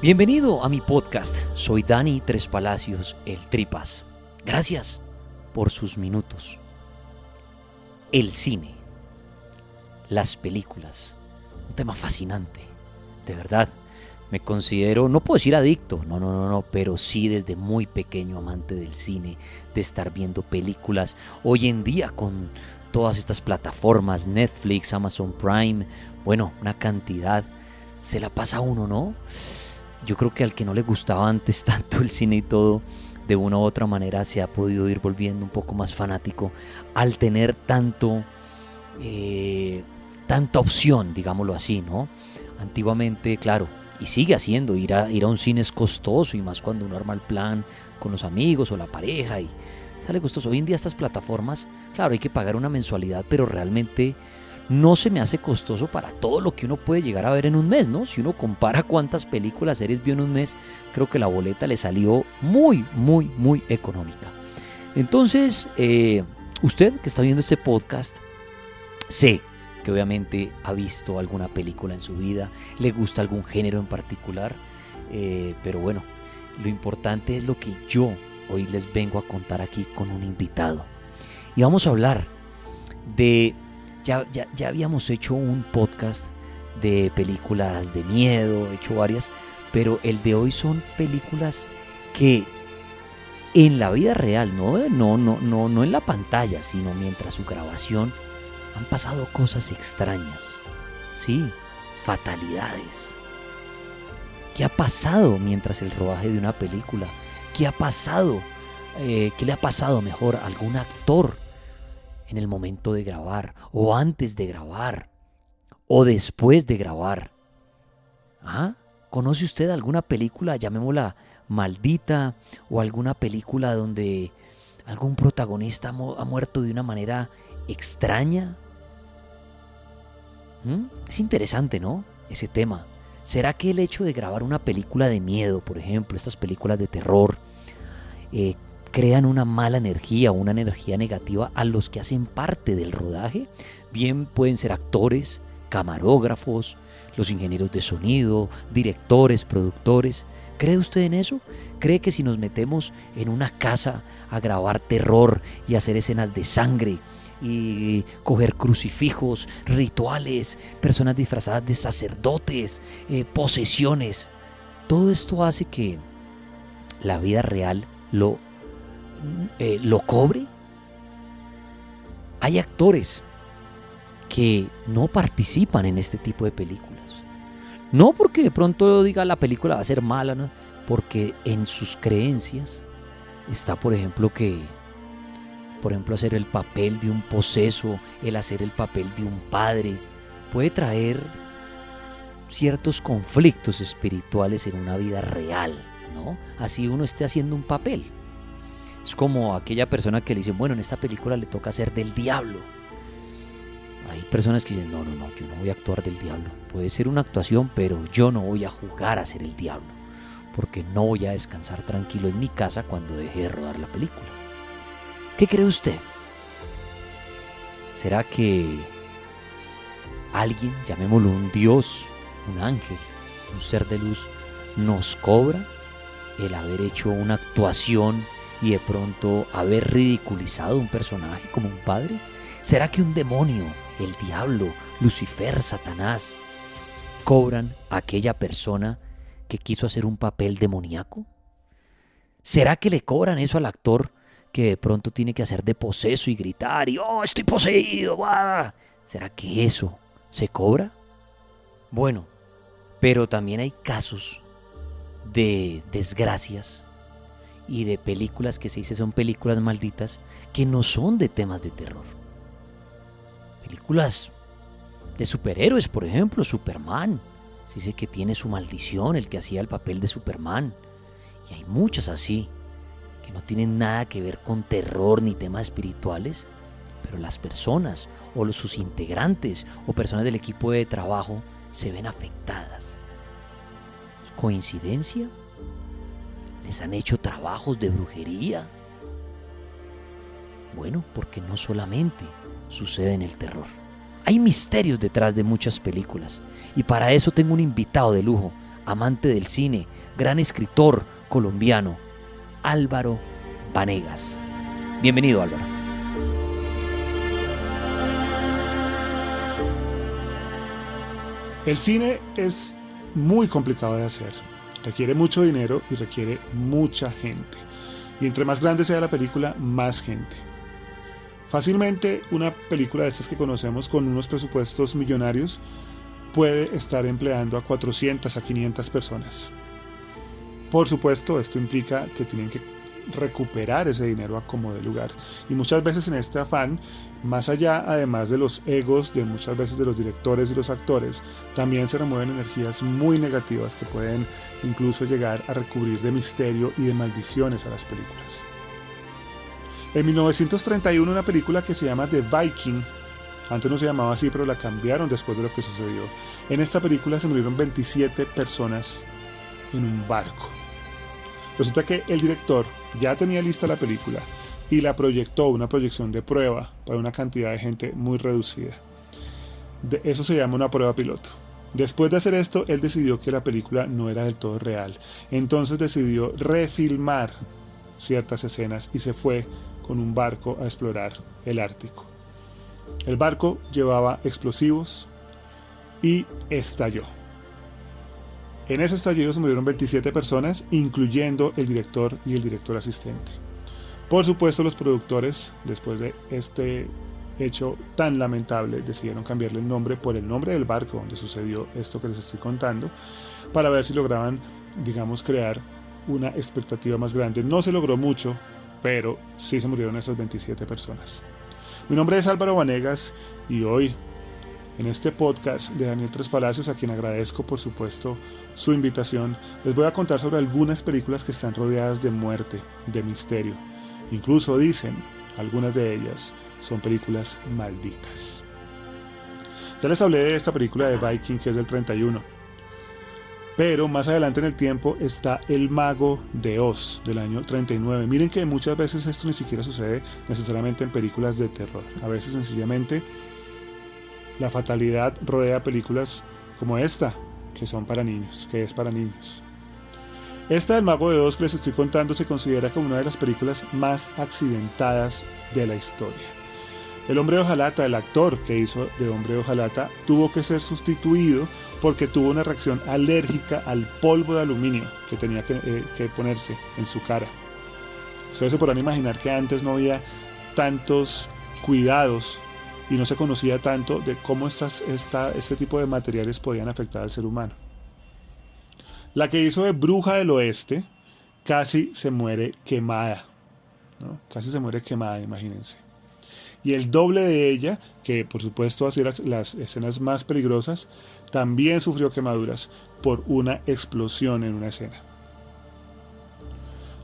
Bienvenido a mi podcast. Soy Dani Tres Palacios, el Tripas. Gracias por sus minutos. El cine, las películas, un tema fascinante. De verdad, me considero, no puedo decir adicto, no, pero sí desde muy pequeño amante del cine, de estar viendo películas. Hoy en día con todas estas plataformas, Netflix, Amazon Prime, bueno, una cantidad, se la pasa uno, ¿no? Yo creo que al que no le gustaba antes tanto el cine y todo, de una u otra manera se ha podido ir volviendo un poco más fanático al tener tanta opción, digámoslo así, ¿no? Antiguamente, claro, y sigue haciendo, ir a un cine es costoso, y más cuando uno arma el plan con los amigos o la pareja y sale costoso. Hoy en día estas plataformas, claro, hay que pagar una mensualidad, pero realmente no se me hace costoso para todo lo que uno puede llegar a ver en un mes, ¿no? Si uno compara cuántas películas, series vio en un mes, creo que la boleta le salió muy económica. Entonces, usted que está viendo este podcast, sé que obviamente ha visto alguna película en su vida, le gusta algún género en particular, pero bueno, lo importante es lo que yo hoy les vengo a contar aquí con un invitado. Y vamos a hablar de... Ya habíamos hecho un podcast de películas de miedo, he hecho varias, pero el de hoy son películas que en la vida real, no en la pantalla, sino mientras su grabación, han pasado cosas extrañas, sí, fatalidades. ¿Qué ha pasado mientras el rodaje de una película? ¿Qué ha pasado? ¿Qué le ha pasado mejor a algún actor en el momento de grabar, o antes de grabar, o después de grabar? ¿Conoce usted alguna película, llamémosla maldita, o alguna película donde algún protagonista ha muerto de una manera extraña? Es interesante, ¿no? Ese tema. ¿Será que el hecho de grabar una película de miedo, por ejemplo, estas películas de terror, crean una mala energía o una energía negativa a los que hacen parte del rodaje? Bien pueden ser actores, camarógrafos, los ingenieros de sonido, directores, productores. ¿Cree usted en eso? ¿Cree que si nos metemos en una casa a grabar terror y hacer escenas de sangre y coger crucifijos, rituales, personas disfrazadas de sacerdotes, posesiones, todo esto hace que la vida real lo cobre? Hay actores que no participan en este tipo de películas, no porque de pronto diga la película va a ser mala, ¿no? Porque en sus creencias está, por ejemplo, hacer el papel de un poseso, el hacer el papel de un padre, puede traer ciertos conflictos espirituales en una vida real, ¿no? Así uno esté haciendo un papel. Es como aquella persona que le dicen, bueno, en esta película le toca hacer del diablo. Hay personas que dicen, no, yo no voy a actuar del diablo. Puede ser una actuación, pero yo no voy a jugar a ser el diablo, porque no voy a descansar tranquilo en mi casa cuando deje de rodar la película. ¿Qué cree usted? ¿Será que alguien, llamémoslo un dios, un ángel, un ser de luz, nos cobra el haber hecho una actuación y de pronto haber ridiculizado un personaje como un padre? ¿Será que un demonio, el diablo, Lucifer, Satanás, cobran a aquella persona que quiso hacer un papel demoníaco? ¿Será que le cobran eso al actor que de pronto tiene que hacer de poseso y gritar y ¡oh, estoy poseído! ¡Bah! ¿Será que eso se cobra? Bueno, pero también hay casos de desgracias y de películas que se dice son películas malditas, que no son de temas de terror. Películas de superhéroes, por ejemplo, Superman. Se dice que tiene su maldición el que hacía el papel de Superman. Y hay muchas así, que no tienen nada que ver con terror ni temas espirituales, pero las personas o sus integrantes o personas del equipo de trabajo se ven afectadas. ¿Coincidencia? ¿Les han hecho trabajos de brujería? Bueno, porque no solamente sucede en el terror. Hay misterios detrás de muchas películas y para eso tengo un invitado de lujo, amante del cine, gran escritor colombiano, Álvaro Vanegas. Bienvenido, Álvaro. El cine es muy complicado de hacer, requiere mucho dinero y requiere mucha gente. Y entre más grande sea la película, más gente. Fácilmente una película de estas que conocemos con unos presupuestos millonarios puede estar empleando a 400 a 500 personas. Por supuesto, esto implica que tienen que recuperar ese dinero a como de lugar. Y muchas veces en este afán, más allá además de los egos de muchas veces de los directores y los actores, también se remueven energías muy negativas que pueden incluso llegar a recubrir de misterio y de maldiciones a las películas. En 1931 una película que se llama The Viking, antes no se llamaba así pero la cambiaron después de lo que sucedió. En esta película se murieron 27 personas en un barco. Resulta que el director ya tenía lista la película y la proyectó, una proyección de prueba para una cantidad de gente muy reducida. Eso se llama una prueba piloto. Después de hacer esto, él decidió que la película no era del todo real. Entonces decidió refilmar ciertas escenas y se fue con un barco a explorar el Ártico. El barco llevaba explosivos y estalló. En ese estallido se murieron 27 personas, incluyendo el director y el director asistente. Por supuesto, los productores, después de este hecho tan lamentable, decidieron cambiarle el nombre por el nombre del barco donde sucedió esto que les estoy contando, para ver si lograban, digamos, crear una expectativa más grande. No se logró mucho, pero sí se murieron esas 27 personas. Mi nombre es Álvaro Vanegas y hoy, en este podcast de Daniel Tres Palacios, a quien agradezco por supuesto su invitación, les voy a contar sobre algunas películas que están rodeadas de muerte, de misterio. Incluso dicen, algunas de ellas son películas malditas. Ya les hablé de esta película de Viking que es del 31. Pero más adelante en el tiempo está El Mago de Oz del año 39. Miren que muchas veces esto ni siquiera sucede necesariamente en películas de terror. A veces sencillamente la fatalidad rodea películas como esta, que son para niños, que es para niños. Esta del Mago de Oz que les estoy contando se considera como una de las películas más accidentadas de la historia. El Hombre de Hojalata, el actor que hizo de Hombre de Hojalata, tuvo que ser sustituido porque tuvo una reacción alérgica al polvo de aluminio que tenía que ponerse en su cara. Ustedes se podrán imaginar que antes no había tantos cuidados y no se conocía tanto de cómo este tipo de materiales podían afectar al ser humano. La que hizo de Bruja del Oeste casi se muere quemada, ¿no? Casi se muere quemada, imagínense. Y el doble de ella, que por supuesto hacía las escenas más peligrosas, también sufrió quemaduras por una explosión en una escena.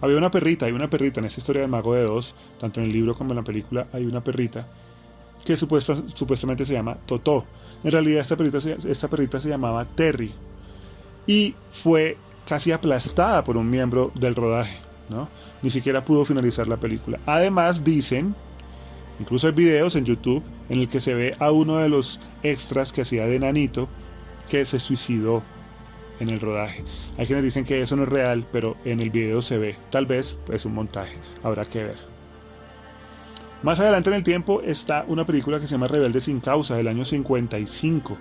Hay una perrita en esta historia del Mago de Oz, tanto en el libro como en la película hay una perrita que supuestamente se llama Totó. En realidad esta perrita se llamaba Terry y fue casi aplastada por un miembro del rodaje, ¿no? Ni siquiera pudo finalizar la película. Además dicen, incluso hay videos en YouTube en el que se ve a uno de los extras que hacía de nanito que se suicidó en el rodaje. Hay quienes dicen que eso no es real, pero en el video se ve. Tal vez es un montaje, habrá que ver. Más adelante en el tiempo está una película que se llama Rebelde sin causa del año 55.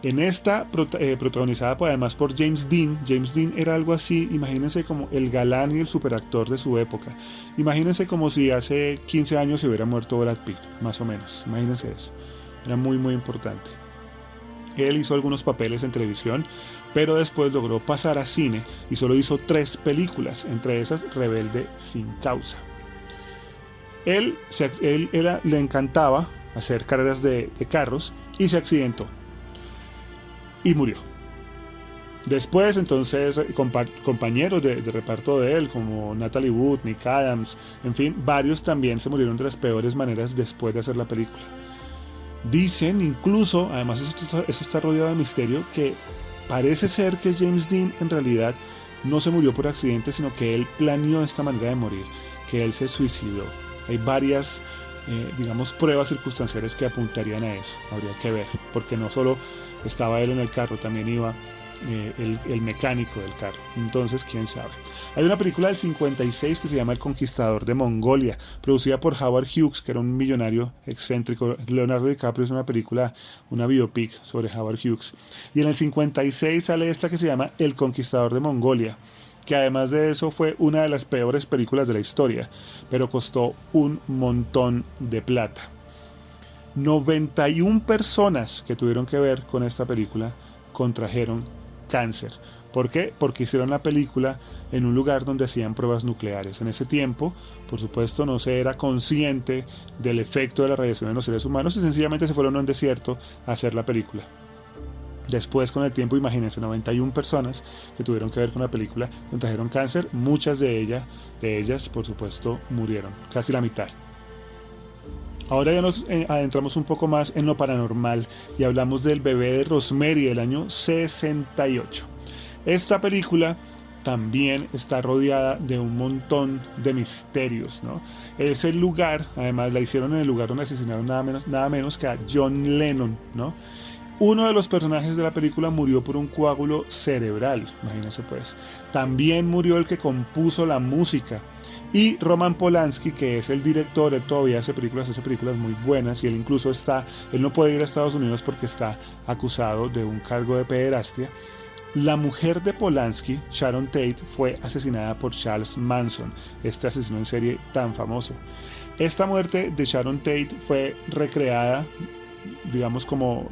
En esta, protagonizada además por James Dean. James Dean era algo así, imagínense como el galán y el superactor de su época. Imagínense como si hace 15 años se hubiera muerto Brad Pitt, más o menos. Imagínense eso. Era muy muy importante. Él hizo algunos papeles en televisión, pero después logró pasar a cine y solo hizo 3 películas, entre esas Rebelde sin causa. Él le encantaba hacer carreras de carros y se accidentó y murió. Después entonces compañeros de reparto de él como Natalie Wood, Nick Adams, en fin, varios también se murieron de las peores maneras después de hacer la película. Dicen incluso, además eso está rodeado de misterio, que parece ser que James Dean en realidad no se murió por accidente, sino que él planeó esta manera de morir, que él se suicidó. Hay varias, pruebas circunstanciales que apuntarían a eso. Habría que ver, porque no solo estaba él en el carro, también iba el mecánico del carro. Entonces, quién sabe. Hay una película del 56 que se llama El Conquistador de Mongolia, producida por Howard Hughes, que era un millonario excéntrico. Leonardo DiCaprio, es una película, una biopic sobre Howard Hughes. Y en el 56 sale esta que se llama El Conquistador de Mongolia, que además de eso fue una de las peores películas de la historia, pero costó un montón de plata. 91 personas que tuvieron que ver con esta película contrajeron cáncer. ¿Por qué? Porque hicieron la película en un lugar donde hacían pruebas nucleares. En ese tiempo, por supuesto, no se era consciente del efecto de la radiación en los seres humanos y sencillamente se fueron a un desierto a hacer la película. Después, con el tiempo, imagínense, 91 personas que tuvieron que ver con la película contrajeron cáncer. Muchas de ellas, por supuesto, murieron, casi la mitad. Ahora ya nos adentramos un poco más en lo paranormal y hablamos del Bebé de Rosemary del año 68. Esta película también está rodeada de un montón de misterios, ¿no? Es el lugar, además la hicieron en el lugar donde asesinaron nada menos que a John Lennon, ¿no? Uno de los personajes de la película murió por un coágulo cerebral, imagínense pues. También murió el que compuso la música. Y Roman Polanski, que es el director, él todavía hace películas muy buenas y él incluso él no puede ir a Estados Unidos porque está acusado de un cargo de pederastia. La mujer de Polanski, Sharon Tate, fue asesinada por Charles Manson, este asesino en serie tan famoso. Esta muerte de Sharon Tate fue recreada, digamos como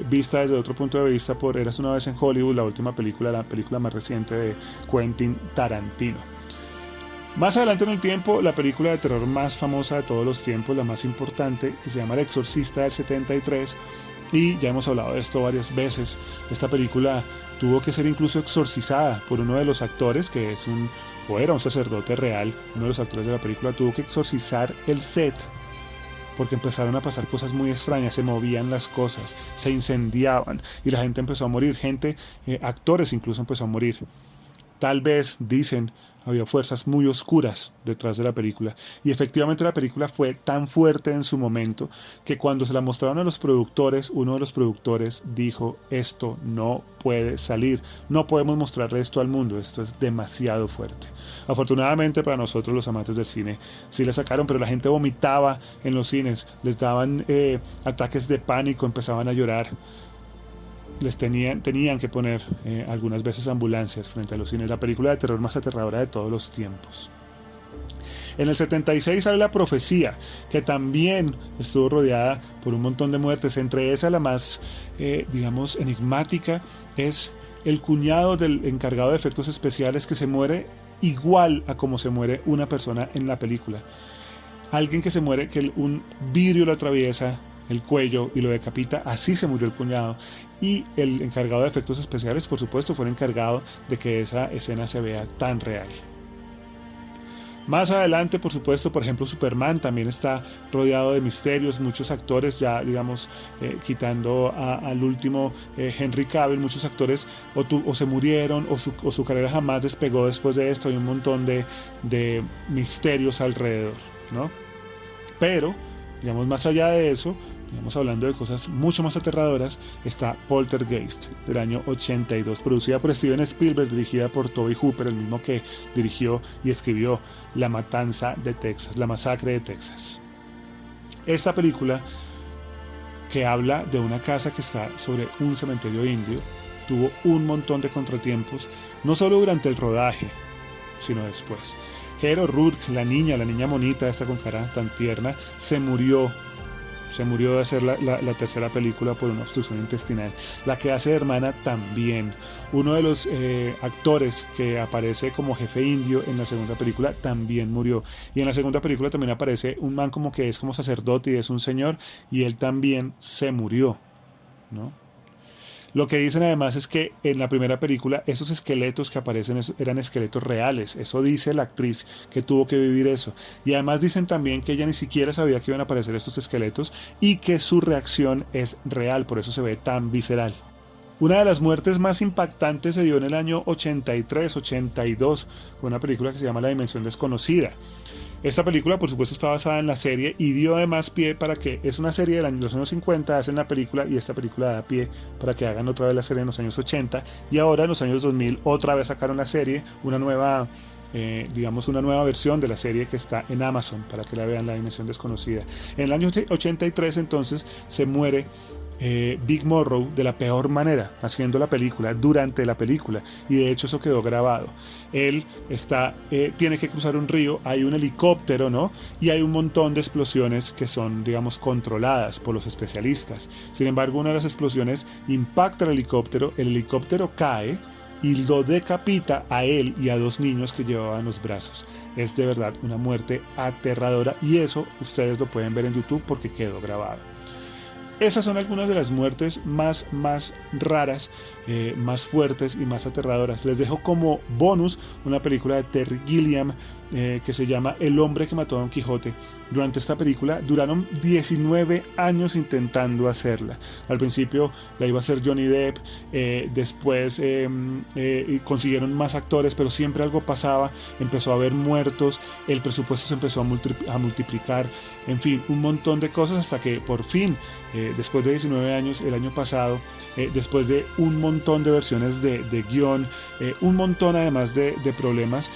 vista desde otro punto de vista por Eras una vez en Hollywood, la película más reciente de Quentin Tarantino. Más adelante en el tiempo, la película de terror más famosa de todos los tiempos, la más importante, que se llama El Exorcista del 73, y ya hemos hablado de esto varias veces. Esta película tuvo que ser incluso exorcizada por uno de los actores, que era un sacerdote real. Uno de los actores de la película tuvo que exorcizar el set porque empezaron a pasar cosas muy extrañas, se movían las cosas, se incendiaban y la gente empezó a morir, actores incluso empezó a morir. Tal vez, dicen, había fuerzas muy oscuras detrás de la película. Y efectivamente la película fue tan fuerte en su momento que cuando se la mostraron a los productores, uno de los productores dijo: esto no puede salir, no podemos mostrarle esto al mundo, esto es demasiado fuerte. Afortunadamente para nosotros los amantes del cine sí la sacaron, pero la gente vomitaba en los cines, les daban ataques de pánico, empezaban a llorar. Tenían que poner algunas veces ambulancias frente a los cines. La película de terror más aterradora de todos los tiempos. En el 76 sale La Profecía, que también estuvo rodeada por un montón de muertes. Entre esas, la más, digamos, enigmática es el cuñado del encargado de efectos especiales, que se muere igual a como se muere una persona en la película. Alguien que se muere, que un vidrio lo atraviesa el cuello y lo decapita, así se murió el cuñado. Y el encargado de efectos especiales, por supuesto, fue el encargado de que esa escena se vea tan real. Más adelante, por supuesto, por ejemplo, Superman también está rodeado de misterios. Muchos actores, ya digamos, quitando al último Henry Cavill, muchos actores o se murieron o su carrera jamás despegó después de esto. Hay un montón de misterios alrededor, ¿no? Pero, digamos, más allá de eso, digamos, hablando de cosas mucho más aterradoras, está Poltergeist del año 82, producida por Steven Spielberg, dirigida por Tobe Hooper, el mismo que dirigió y escribió La Matanza de Texas, La Masacre de Texas. Esta película, que habla de una casa que está sobre un cementerio indio, tuvo un montón de contratiempos, no solo durante el rodaje, sino después. Hero Rourke, la niña monita, esta con cara tan tierna, se murió de hacer la tercera película por una obstrucción intestinal. La que hace de hermana también. Uno de los actores que aparece como jefe indio en la segunda película también murió. Y en la segunda película también aparece un man como que es como sacerdote y es un señor, y él también se murió, ¿no? Lo que dicen además es que en la primera película esos esqueletos que aparecen eran esqueletos reales. Eso dice la actriz que tuvo que vivir eso. Y además dicen también que ella ni siquiera sabía que iban a aparecer estos esqueletos y que su reacción es real, por eso se ve tan visceral. Una de las muertes más impactantes se dio en el año 83-82, con una película que se llama La Dimensión Desconocida. Esta película, por supuesto, está basada en la serie y dio además pie para que es una serie de los años 50, hacen la película y esta película da pie para que hagan otra vez la serie en los años 80 y ahora en los años 2000 otra vez sacaron la serie, una nueva versión de la serie que está en Amazon para que la vean, La Dimensión Desconocida. En el año 83 entonces se muere Big Morrow de la peor manera haciendo la película, durante la película, y de hecho eso quedó grabado. Él tiene que cruzar un río, hay un helicóptero, ¿no? Y hay un montón de explosiones que son, digamos, controladas por los especialistas. Sin embargo, una de las explosiones impacta el helicóptero cae y lo decapita a él y a 2 niños que llevaban los brazos. Es de verdad una muerte aterradora y eso ustedes lo pueden ver en YouTube porque quedó grabado. Esas son algunas de las muertes más raras, más fuertes y más aterradoras. Les dejo como bonus una película de Terry Gilliam que se llama El hombre que mató a Don Quijote. Durante esta película duraron 19 años intentando hacerla. Al principio la iba a hacer Johnny Depp, después consiguieron más actores, pero siempre algo pasaba, empezó a haber muertos, el presupuesto se empezó a multiplicar, en fin, un montón de cosas hasta que por fin, después de 19 años, el año pasado, después de un montón de versiones de guión, un montón además de problemas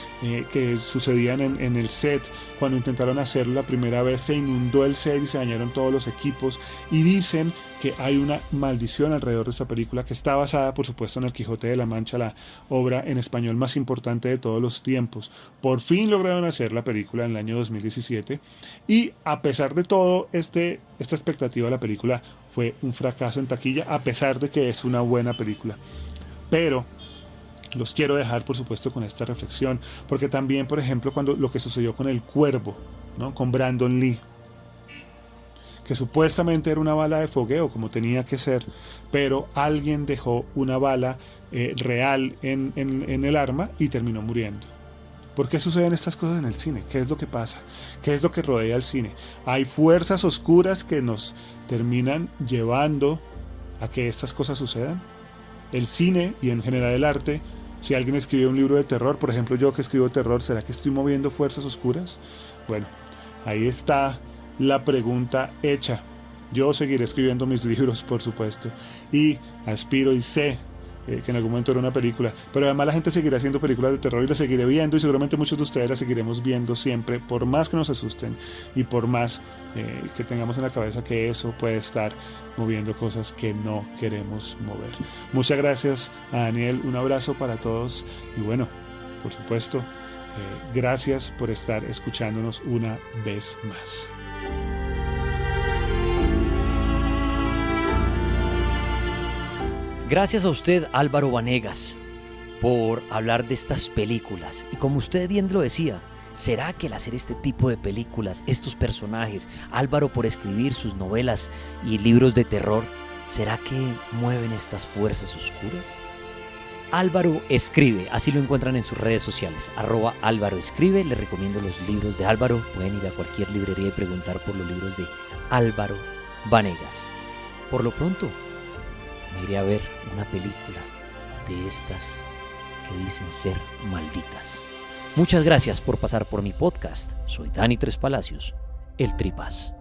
que sucedían en el set. Cuando intentaron hacerlo la primera vez se inundó el set y se dañaron todos los equipos y dicen que hay una maldición alrededor de esta película que está basada por supuesto en El Quijote de la Mancha, la obra en español más importante de todos los tiempos. Por fin lograron hacer la película en el año 2017 y a pesar de todo esta expectativa de la película fue un fracaso en taquilla, a pesar de que es una buena película. Pero los quiero dejar por supuesto con esta reflexión, porque también por ejemplo cuando lo que sucedió con El Cuervo, ¿no? Con Brandon Lee, que supuestamente era una bala de fogueo como tenía que ser, pero alguien dejó una bala real en el arma y terminó muriendo. ¿Por qué suceden estas cosas en el cine? ¿Qué es lo que pasa? ¿Qué es lo que rodea al cine? Hay fuerzas oscuras que nos terminan llevando a que estas cosas sucedan. El cine y en general el arte, si alguien escribe un libro de terror, por ejemplo yo que escribo terror, ¿será que estoy moviendo fuerzas oscuras? Bueno, ahí está la pregunta hecha. Yo seguiré escribiendo mis libros, por supuesto, y aspiro y sé que en algún momento era una película, pero además la gente seguirá haciendo películas de terror y las seguiré viendo y seguramente muchos de ustedes las seguiremos viendo siempre, por más que nos asusten y por más que tengamos en la cabeza que eso puede estar moviendo cosas que no queremos mover. Muchas gracias a Daniel, un abrazo para todos y bueno, por supuesto, gracias por estar escuchándonos una vez más. Gracias a usted, Álvaro Vanegas, por hablar de estas películas. Y como usted bien lo decía, ¿será que al hacer este tipo de películas, estos personajes, Álvaro por escribir sus novelas y libros de terror, ¿será que mueven estas fuerzas oscuras? Álvaro Escribe, así lo encuentran en sus redes sociales, @Álvaro Escribe. Les recomiendo los libros de Álvaro. Pueden ir a cualquier librería y preguntar por los libros de Álvaro Vanegas. Por lo pronto, me iré a ver una película de estas que dicen ser malditas. Muchas gracias por pasar por mi podcast. Soy Dani Tres Palacios, el Tripas.